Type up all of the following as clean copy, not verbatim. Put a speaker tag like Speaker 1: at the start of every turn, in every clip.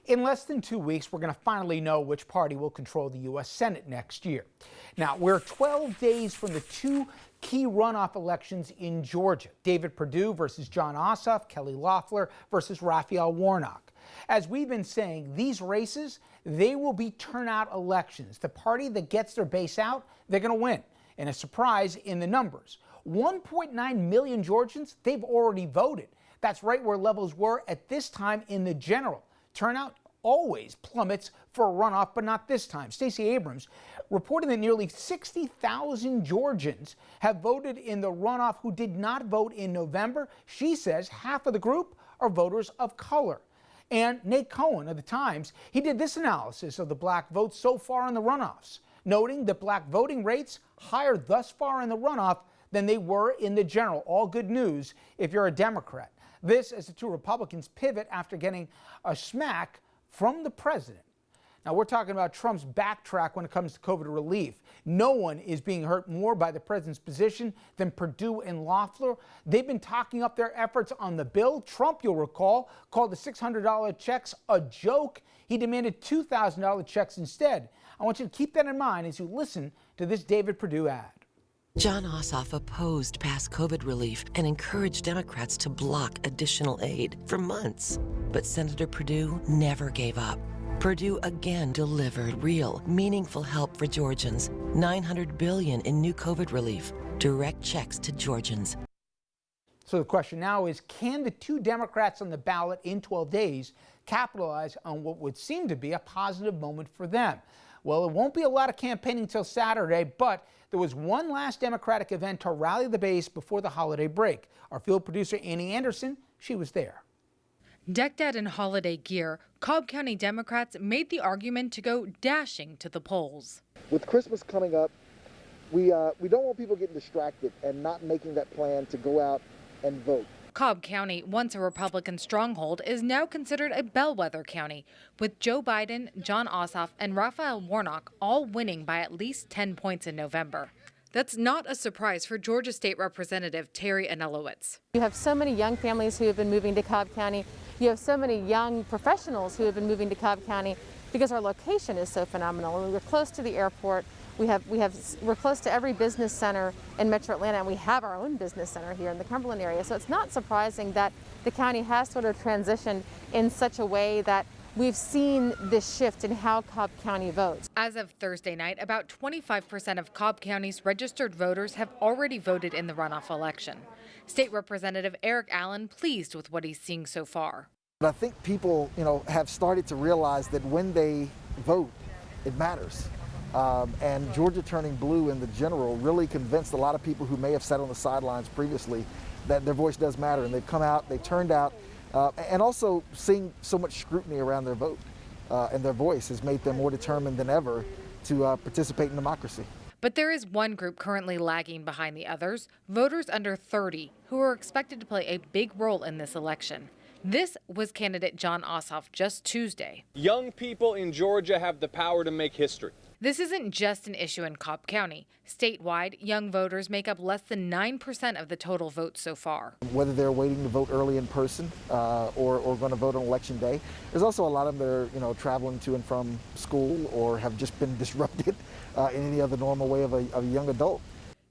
Speaker 1: In less than 2 weeks, we're going to finally know which party will control the U.S. Senate next year. Now, we're 12 days from the two key runoff elections in Georgia. David Perdue versus Jon Ossoff, Kelly Loeffler versus Raphael Warnock. As we've been saying, these races, they will be turnout elections. The party that gets their base out, they're going to win. And a surprise in the numbers. 1.9 million Georgians, they've already voted. That's right where levels were at this time in the general. Turnout always plummets for a runoff, but not this time. Stacey Abrams reporting that nearly 60,000 Georgians have voted in the runoff who did not vote in November. She says half of the group are voters of color. And Nate Cohen of the Times, he did this analysis of the black vote so far in the runoffs, noting that black voting rates higher thus far in the runoff than they were in the general. All good news if you're a Democrat. This as the two Republicans pivot after getting a smack from the president. Now, we're talking about Trump's backtrack when it comes to COVID relief. No one is being hurt more by the president's position than Perdue and Loeffler. They've been talking up their efforts on the bill. Trump, you'll recall, called the $600 checks a joke. He demanded $2,000 checks instead. I want you to keep that in mind as you listen to this David Perdue ad.
Speaker 2: Jon Ossoff opposed past COVID relief and encouraged Democrats to block additional aid for months. But Senator Perdue never gave up. Perdue again delivered real, meaningful help for Georgians. $900 billion in new COVID relief, direct checks to Georgians.
Speaker 1: So the question now is, can the two Democrats on the ballot in 12 days capitalize on what would seem to be a positive moment for them? Well, it won't be a lot of campaigning until Saturday, but there was one last Democratic event to rally the base before the holiday break. Our field producer, Annie Anderson, she was there.
Speaker 3: Decked out in holiday gear, Cobb County Democrats made the argument to go dashing to the polls.
Speaker 4: With Christmas coming up, we don't want people getting distracted and not making that plan to go out and vote.
Speaker 3: Cobb County, once a Republican stronghold, is now considered a bellwether county, with Joe Biden, Jon Ossoff, and Raphael Warnock all winning by at least 10 points in November. That's not a surprise for Georgia State Representative Terry Anelowitz.
Speaker 5: You have so many young families who have been moving to Cobb County. You have so many young professionals who have been moving to Cobb County because our location is so phenomenal. We're close to the airport. We're close to every business center in Metro Atlanta, and we have our own business center here in the Cumberland area. So it's not surprising that the county has sort of transitioned in such a way that we've seen this shift in how Cobb County votes.
Speaker 3: As of Thursday night, about 25% of Cobb County's registered voters have already voted in the runoff election. State Representative Eric Allen pleased with what he's seeing so far.
Speaker 4: But I think people, have started to realize that when they vote, it matters. And Georgia turning blue in the general really convinced a lot of people who may have sat on the sidelines previously that their voice does matter. And they've come out, they turned out, and also seeing so much scrutiny around their vote and their voice has made them more determined than ever to participate in democracy.
Speaker 3: But there is one group currently lagging behind the others, voters under 30, who are expected to play a big role in this election. This was candidate Jon Ossoff just Tuesday.
Speaker 6: Young people in Georgia have the power to make history.
Speaker 3: This isn't just an issue in Cobb County. Statewide, young voters make up less than 9% of the total vote so far.
Speaker 4: Whether they're waiting to vote early in person or going to vote on election day, there's also a lot of them that are traveling to and from school or have just been disrupted in any other normal way of a young adult.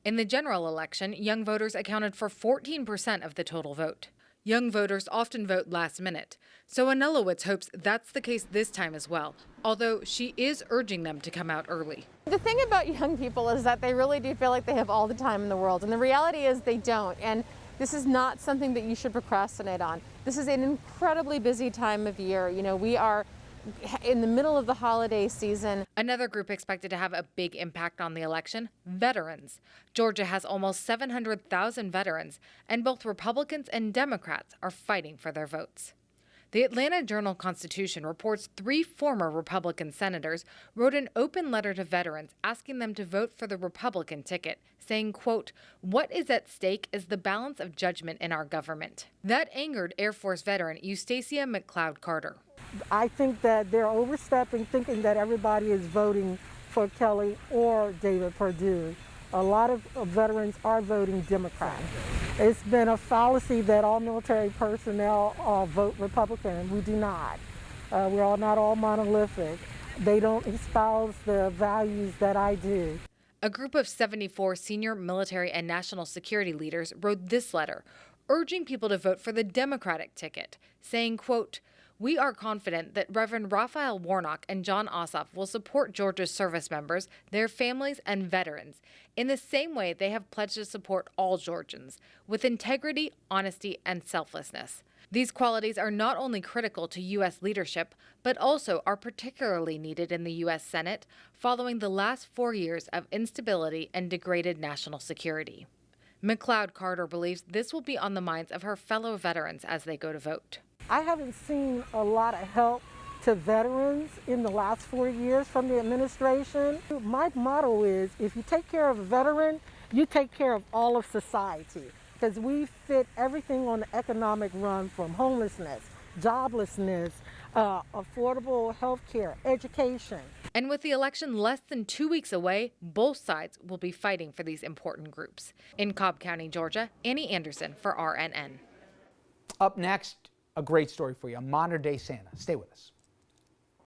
Speaker 3: In the general election, young voters accounted for 14% of the total vote. Young voters often vote last minute, so Anelowitz hopes that's the case this time as well, although she is urging them to come out early.
Speaker 5: The thing about young people is that they really do feel like they have all the time in the world, and the reality is they don't, and this is not something that you should procrastinate on. This is an incredibly busy time of year. We are in the middle of the holiday season.
Speaker 3: Another group expected to have a big impact on the election, veterans. Georgia has almost 700,000 veterans, and both Republicans and Democrats are fighting for their votes. The Atlanta Journal-Constitution reports 3 former Republican senators wrote an open letter to veterans asking them to vote for the Republican ticket, saying, quote, "What is at stake is the balance of judgment in our government." That angered Air Force veteran Eustacia McLeod Carter.
Speaker 7: I think that they're overstepping, thinking that everybody is voting for Kelly or David Perdue. A lot of veterans are voting Democrat. It's been a fallacy that all military personnel vote Republican. We do not. We're all not all monolithic. They don't espouse the values that I do.
Speaker 3: A group of 74 senior military and national security leaders wrote this letter, urging people to vote for the Democratic ticket, saying, quote, "We are confident that Reverend Raphael Warnock and Jon Ossoff will support Georgia's service members, their families, and veterans in the same way they have pledged to support all Georgians, with integrity, honesty, and selflessness. These qualities are not only critical to U.S. leadership, but also are particularly needed in the U.S. Senate following the last 4 years of instability and degraded national security." McLeod Carter believes this will be on the minds of her fellow veterans as they go to vote.
Speaker 7: I haven't seen a lot of help to veterans in the last 4 years from the administration. My motto is, if you take care of a veteran, you take care of all of society, because we fit everything on the economic run, from homelessness, joblessness, affordable health care, education.
Speaker 3: And with the election less than 2 weeks away, both sides will be fighting for these important groups. In Cobb County, Georgia, Annie Anderson for RNN.
Speaker 1: Up next, a great story for you, a modern-day Santa. Stay with us.